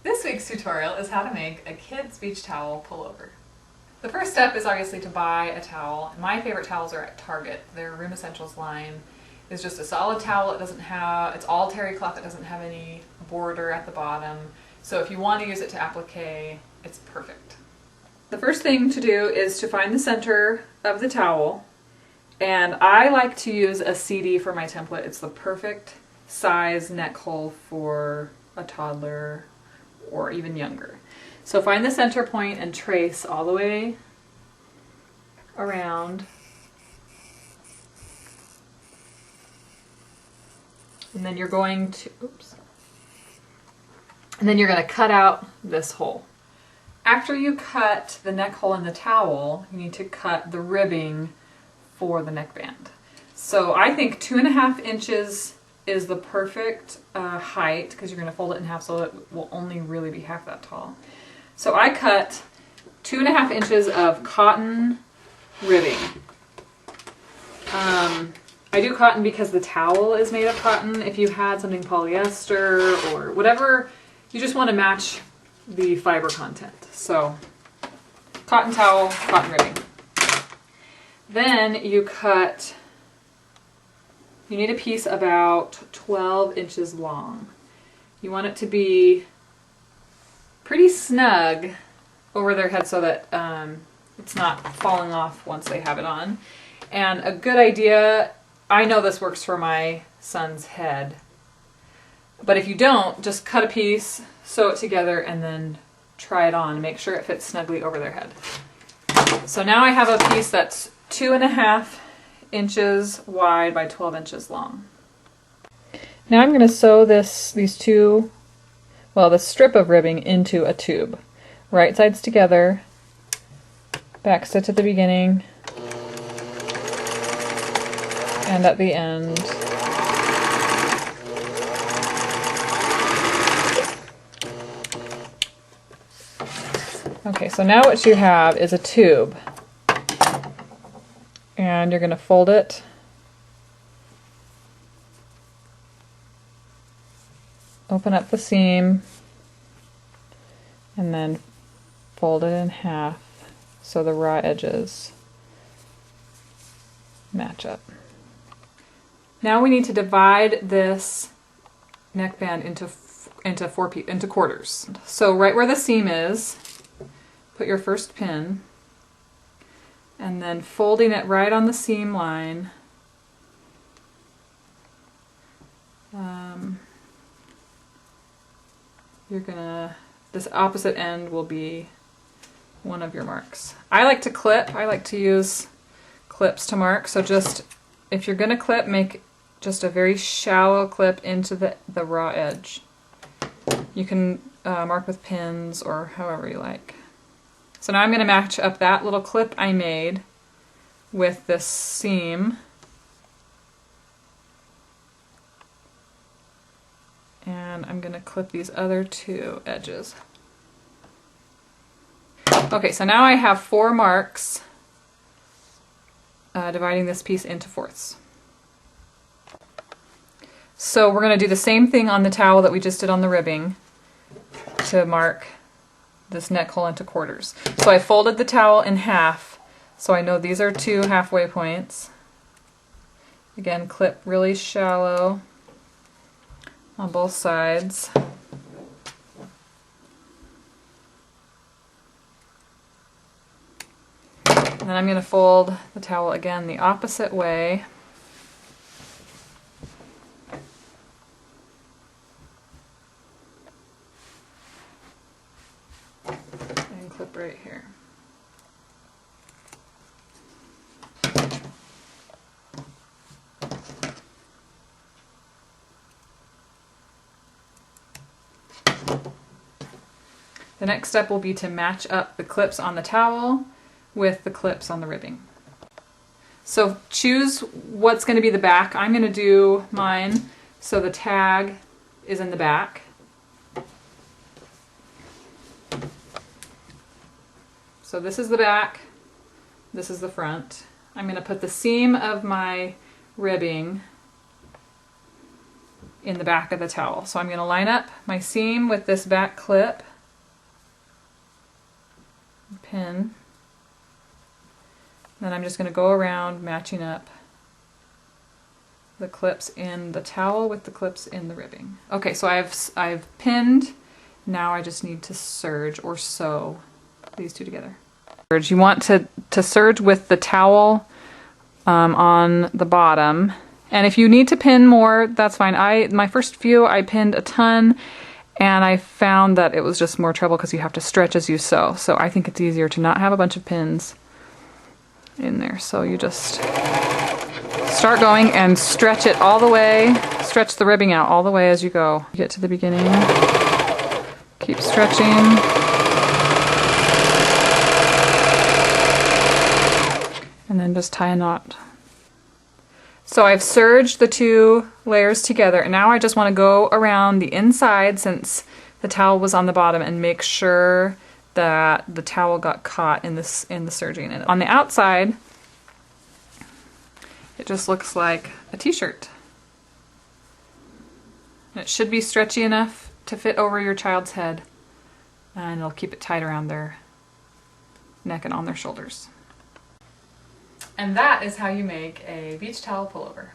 This week's tutorial is how to make a kid's beach towel pullover. The first step is obviously to buy a towel. My favorite towels are at Target. Their Room Essentials line is just a solid towel. It's all terry cloth. It doesn't have any border at the bottom. So if you want to use it to applique, it's perfect. The first thing to do is to find the center of the towel. And I like to use a CD for my template. It's the perfect size neck hole for a toddler or even younger. So find the center point and trace all the way around. And then you're going to, and then you're going to cut out this hole. After you cut the neck hole in the towel, you need to cut the ribbing for the neckband. So I think 2.5 inches is the perfect height, because you're going to fold it in half so it will only really be half that tall. So I cut 2.5 inches of cotton ribbing. I do cotton because the towel is made of cotton. If you had something polyester or whatever, you just want to match the fiber content. So cotton towel, cotton ribbing. Then you need a piece about 12 inches long. You want it to be pretty snug over their head so that it's not falling off once they have it on. And a good idea, I know this works for my son's head, but if you don't, just cut a piece, sew it together, and then try it on. Make sure it fits snugly over their head. So now I have a piece that's 2.5 inches wide by 12 inches long. Now I'm going to sew the strip of ribbing into a tube. Right sides together, back stitch at the beginning and at the end. Okay, so now what you have is a tube. And you're going to fold it open up the seam and then fold it in half so the raw edges match up. Now we need to divide this neckband into quarters. So right where the seam is, put your first pin, and then folding it right on the seam line, this opposite end will be one of your marks. I like to clip. I like to use clips to mark. So just, if you're going to clip, make just a very shallow clip into the raw edge. You can mark with pins or however you like. So now I'm going to match up that little clip I made with this seam. And I'm going to clip these other two edges. Okay, so now I have 4 marks dividing this piece into fourths. So we're going to do the same thing on the towel that we just did on the ribbing to mark this neck hole into quarters. So I folded the towel in half, so I know these are 2 halfway points. Again, clip really shallow on both sides. And then I'm going to fold the towel again the opposite way. And clip right here. The next step will be to match up the clips on the towel with the clips on the ribbing. So choose what's going to be the back. I'm going to do mine so the tag is in the back. So this is the back, this is the front. I'm going to put the seam of my ribbing in the back of the towel. So I'm going to line up my seam with this back clip, pin, then I'm just going to go around matching up the clips in the towel with the clips in the ribbing. Okay, so I've pinned. Now I just need to serge or sew these two together. You want to serge with the towel on the bottom, and if you need to pin more, that's fine. My first few I pinned a ton, and I found that it was just more trouble because you have to stretch as you sew. So I think it's easier to not have a bunch of pins in there. So you just start going and stretch it all the way, stretch the ribbing out all the way as you go. You get to the beginning, keep stretching. And then just tie a knot. So I've serged the two layers together, and now I just want to go around the inside since the towel was on the bottom and make sure that the towel got caught in the serging. And on the outside, it just looks like a t-shirt. It should be stretchy enough to fit over your child's head, and it'll keep it tight around their neck and on their shoulders. And that is how you make a beach towel pullover.